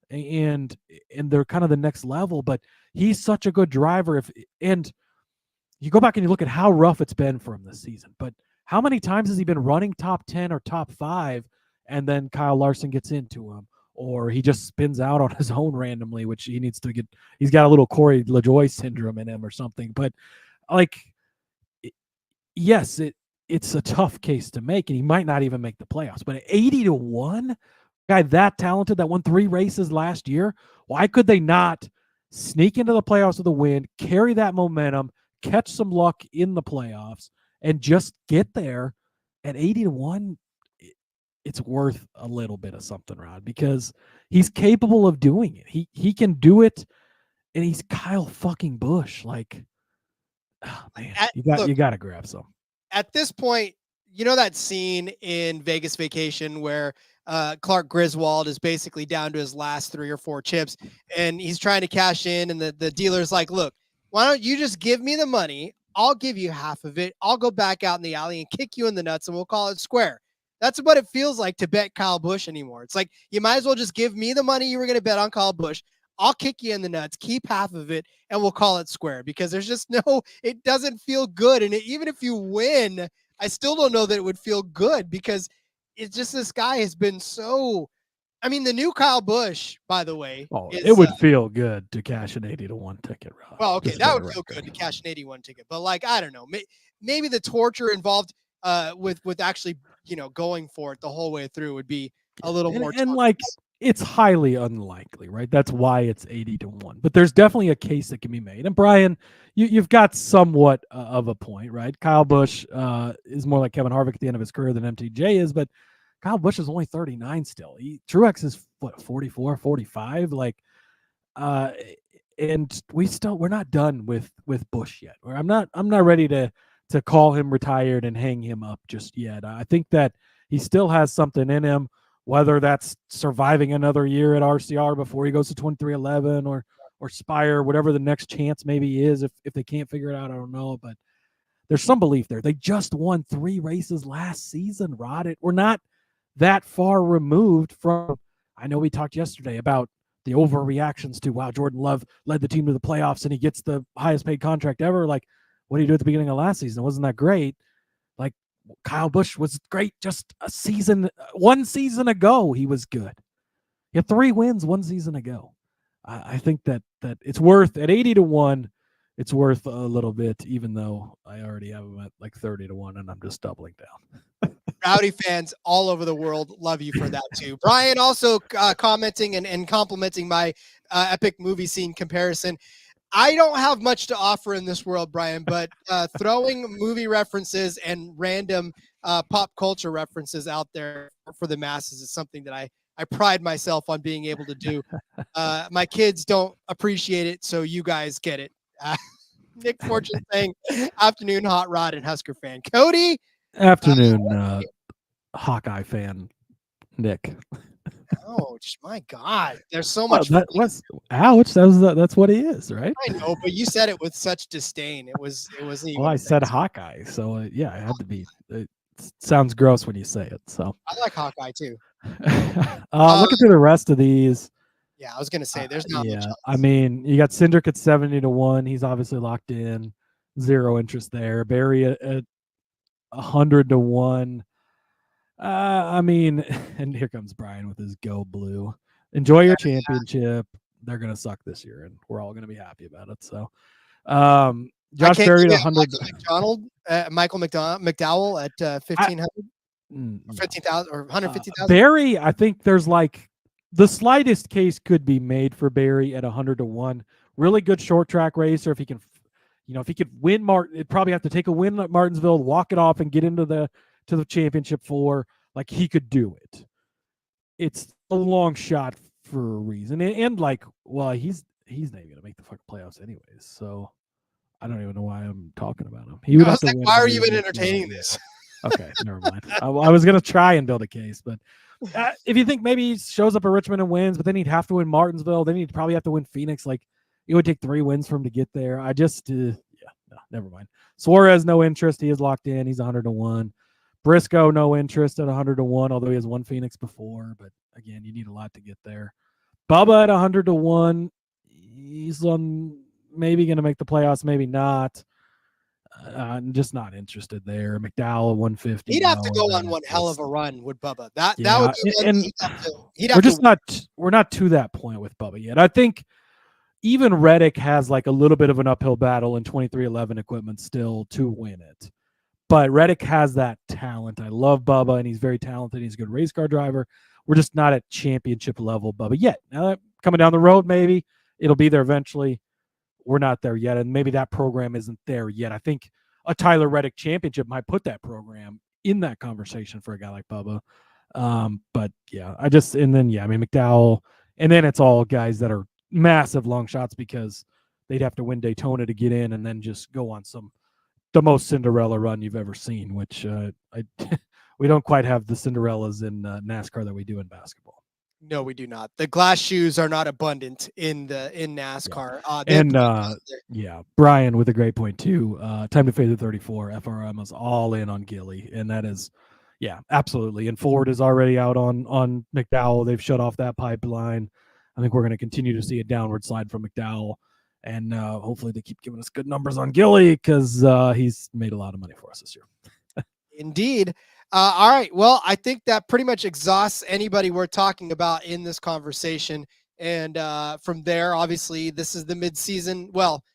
and they're kind of the next level, but he's such a good driver. And you go back and you look at how rough it's been for him this season, but how many times has he been running top 10 or top 5, and then Kyle Larson gets into him, or he just spins out on his own randomly, which he needs to get. He's got a little Corey LaJoie syndrome in him or something. But like, yes, it's a tough case to make, and he might not even make the playoffs. But at 80-1, guy that talented that won 3 races last year, why could they not sneak into the playoffs with a win, carry that momentum, catch some luck in the playoffs, and just get there at 80-1? It's worth a little bit of something, Rod, because he's capable of doing it. He can do it, and he's Kyle fucking Busch. Like, oh, man, you got to grab some. At this point, you know that scene in Vegas Vacation where Clark Griswold is basically down to his last 3 or 4 chips, and he's trying to cash in, and the dealer's like, look, why don't you just give me the money? I'll give you half of it. I'll go back out in the alley and kick you in the nuts, and we'll call it square. That's what it feels like to bet Kyle Busch anymore. It's like, you might as well just give me the money you were going to bet on Kyle Busch. I'll kick you in the nuts, keep half of it, and we'll call it square, because there's just it doesn't feel good. And even if you win, I still don't know that it would feel good, because it's just, this guy has been so, I mean, the new Kyle Busch, by the way. It would feel good to cash an 80-1 ticket, Rob. Well, okay, that would feel good to cash an 81 ticket. But like, I don't know, maybe the torture involved with actually, going for it the whole way through would be a little more. And like, it's highly unlikely, right? That's why it's 80-1. But there's definitely a case that can be made. And Brian, you've got somewhat of a point, right? Kyle Busch is more like Kevin Harvick at the end of his career than MTJ is, but Kyle Busch is only 39 still. Truex is what, 44, 45? Like, and we're not done with Busch yet. I'm not ready to call him retired and hang him up just yet. I think that he still has something in him, whether that's surviving another year at RCR before he goes to 2311 or Spire, whatever the next chance maybe is. If they can't figure it out, I don't know. But there's some belief there. They just won 3 races last season, Rod. We're not that far removed from, I know we talked yesterday about the overreactions to, wow, Jordan Love led the team to the playoffs and he gets the highest paid contract ever. Like, what did he do at the beginning of last season? Wasn't that great? Like, Kyle Busch was great just one season ago. He was good. He had 3 wins 1 season ago. I think that it's worth, at 80-1, it's worth a little bit, even though I already have him at like 30-1 and I'm just doubling down. Rowdy fans all over the world love you for that too. Brian also commenting and complimenting my epic movie scene comparison. I don't have much to offer in this world, Brian, but throwing movie references and random pop culture references out there for the masses is something that I pride myself on being able to do. My kids don't appreciate it, so you guys get it. Nick Fortune saying, afternoon, Hot Rod and Husker fan. Cody? Afternoon, Hawkeye fan, Nick. Ouch! My God, there's so much. Ouch! That's what he is, right? I know, but you said it with such disdain. It was. Well, I said Hawkeye, so yeah, it had to be. It sounds gross when you say it. So I like Hawkeye too. Looking through the rest of these. Yeah, I was gonna say there's not much else. I mean, you got Cindric at 70-1. He's obviously locked in. 0 interest there. Barry at 100-1. I mean, and here comes Brian with his Go Blue. Enjoy your championship. They're gonna suck this year, and we're all gonna be happy about it. So, Josh Berry at 100. McDonald Michael McDowell at 1,500, No. 15,000, or 150,000. Barry, I think there's like the slightest case could be made for Barry at 100-1. Really good short track racer. If he can, if he could win it'd probably have to take a win at Martinsville, walk it off, and get into the championship 4. Like, he could do it. It's a long shot for a reason, and like, well, he's not even gonna make the fucking playoffs anyways. So I don't even know why I'm talking about him. He would have to win. Why are you even entertaining this? Okay, never mind. I was gonna try and build a case, but if you think maybe he shows up at Richmond and wins, but then he'd have to win Martinsville, then he'd probably have to win Phoenix. Like, it would take 3 wins for him to get there. I just, no, never mind. Suarez, no interest. He is locked in. He's 100-1. Briscoe, no interest at 100-1, although he has won Phoenix before. But again, you need a lot to get there. Bubba at 100-1. He's maybe going to make the playoffs, maybe not. I'm just not interested there. McDowell 150. He'd have to go on one hell of a run with Bubba. That would be one. And we're not to that point with Bubba yet. I think even Reddick has like a little bit of an uphill battle in 2311 equipment still to win it. But Reddick has that talent. I love Bubba, and he's very talented. He's a good race car driver. We're just not at championship level Bubba yet. Now, coming down the road, maybe it'll be there eventually. We're not there yet, and maybe that program isn't there yet. I think a Tyler Reddick championship might put that program in that conversation for a guy like Bubba. But yeah, McDowell, and then it's all guys that are massive long shots because they'd have to win Daytona to get in, and then just go on the most Cinderella run you've ever seen, which we don't quite have the Cinderellas in NASCAR that we do in basketball. No, we do not. The glass shoes are not abundant in NASCAR. Brian with a great point too. Time to fade the 34. FRM is all in on Gilly, and that is, absolutely. And Ford is already out on McDowell. They've shut off that pipeline. I think we're going to continue to see a downward slide from McDowell, and hopefully they keep giving us good numbers on Gilly because he's made a lot of money for us this year. Indeed. All right. Well, I think that pretty much exhausts anybody we're talking about in this conversation. And from there, obviously, this is the mid-season report,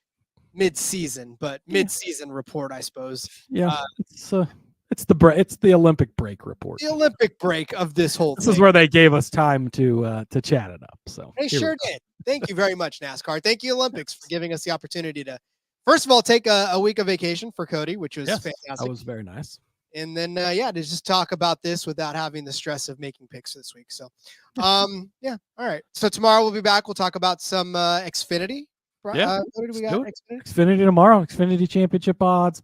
I suppose. Yeah, it's the Olympic break report. The Olympic break of this whole thing. Is where they gave us time to chat it up. So they sure did. Thank you very much, NASCAR. Thank you, Olympics, for giving us the opportunity to, first of all, take a week of vacation for Cody, which was fantastic. That was very nice. And then, to just talk about this without having the stress of making picks this week. So, All right. So tomorrow we'll be back. We'll talk about some Xfinity. What do we got? Xfinity tomorrow. Xfinity Championship odds.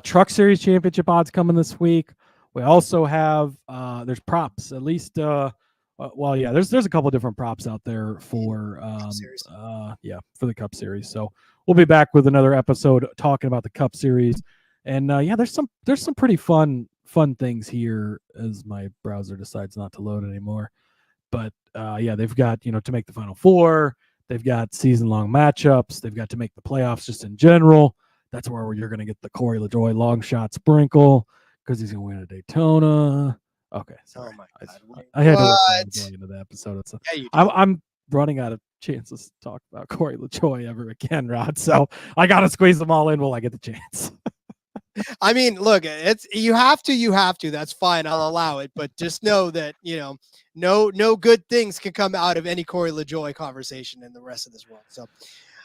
Truck Series Championship odds coming this week. We also have there's props. At least, there's a couple different props out there for for the Cup Series. So we'll be back with another episode talking about the Cup Series. And there's some pretty fun things here as my browser decides not to load anymore. But they've got, to make the Final Four. They've got season-long matchups. They've got to make the playoffs just in general. That's where you're going to get the Corey LaJoie long shot sprinkle because he's going to win a Daytona. Okay, sorry. Oh my God. I had to going into the episode. I'm running out of chances to talk about Corey LaJoie ever again, Rod. So I got to squeeze them all in while I get the chance. I mean, look, you have to, that's fine. I'll allow it. But just know that, no good things can come out of any Corey LaJoie conversation in the rest of this world. So,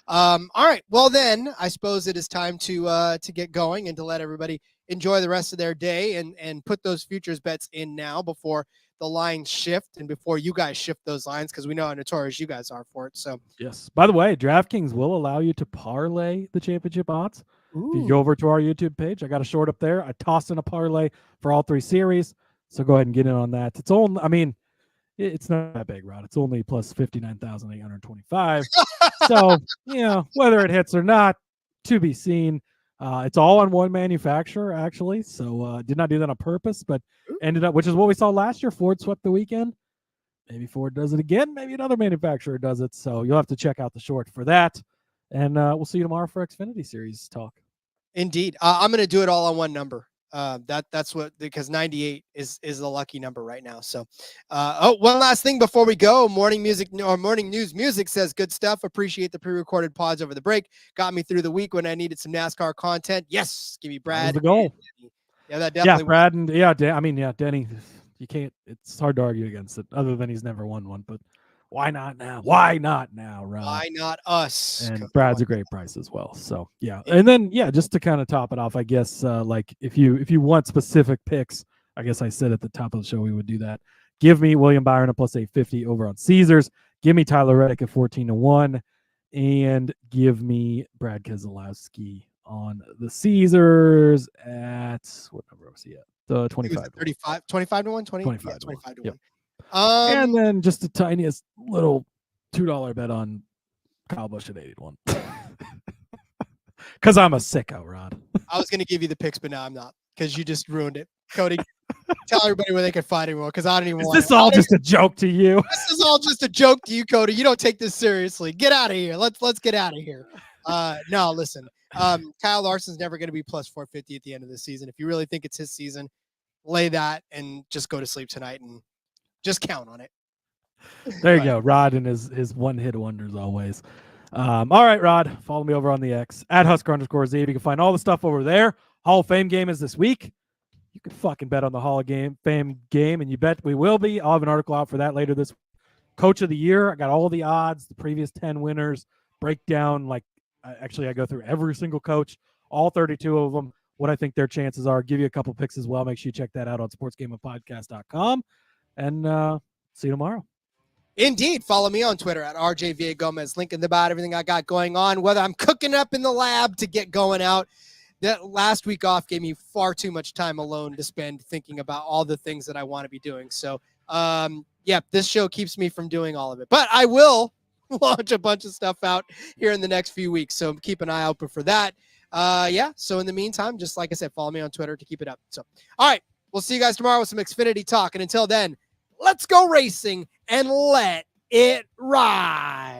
all right. Well, then I suppose it is time to get going and to let everybody enjoy the rest of their day and put those futures bets in now before the lines shift and before you guys shift those lines, because we know how notorious you guys are for it. So, yes. By the way, DraftKings will allow you to parlay the championship odds. Ooh. If you go over to our YouTube page, I got a short up there. I tossed in a parlay for all 3 series. So go ahead and get in on that. It's not that big, Rod. It's only plus 59,825. So, whether it hits or not, to be seen. It's all on one manufacturer, actually. So did not do that on purpose, but ended up, which is what we saw last year. Ford swept the weekend. Maybe Ford does it again. Maybe another manufacturer does it. So you'll have to check out the short for that. And we'll see you tomorrow for Xfinity Series talk. Indeed. I'm going to do it all on one number. That's what, because 98 is the lucky number right now. So, one last thing before we go. Morning news music says good stuff. Appreciate the pre-recorded pods over the break. Got me through the week when I needed some NASCAR content. Yes, give me Brad. That was the goal. Yeah, that definitely. Yeah, Brad and Denny. You can't. It's hard to argue against it. Other than he's never won one, but why not now? Why not now, Rob? Why not us? And Brad's a great price as well. So yeah, and then just to kind of top it off, I guess like if you want specific picks, I guess I said at the top of the show we would do that. Give me William Byron at plus 850 over on Caesars. Give me Tyler Reddick at 14-1, and give me Brad Keselowski on the Caesars at what number was he at? The 25. 25-1, 25 to 1. Yep. And then just the tiniest little $2 bet on Kyle Busch at 81. Because I'm a sicko, Rod. I was going to give you the picks, but now I'm not, because you just ruined it. Cody, tell everybody where they can find him, because I don't even want. Is this all just a joke to you? This is all just a joke to you, Cody. You don't take this seriously. Get out of here. Let's get out of here. No, listen. Kyle Larson's never going to be plus 450 at the end of the season. If you really think it's his season, lay that and just go to sleep tonight and just count on it. There you go. Rod and his one-hit wonders always. All right, Rod. Follow me over on the X at Husker_Zeeb. You can find all the stuff over there. Hall of Fame game is this week. You can fucking bet on the Hall of Fame game, and you bet we will be. I'll have an article out for that later this week. Coach of the Year. I got all the odds, the previous 10 winners, breakdown. I go through every single coach, all 32 of them, what I think their chances are. Give you a couple picks as well. Make sure you check that out on sportsgamblingpodcast.com. And see you tomorrow. Indeed. Follow me on Twitter at RJ Villagomez. Link in the bio, everything I got going on, whether I'm cooking up in the lab to get going out. That last week off gave me far too much time alone to spend thinking about all the things that I want to be doing. So, this show keeps me from doing all of it. But I will launch a bunch of stuff out here in the next few weeks. So keep an eye open for that. So in the meantime, just like I said, follow me on Twitter to keep it up. So, all right, we'll see you guys tomorrow with some Xfinity talk. And until then, let's go racing and let it ride.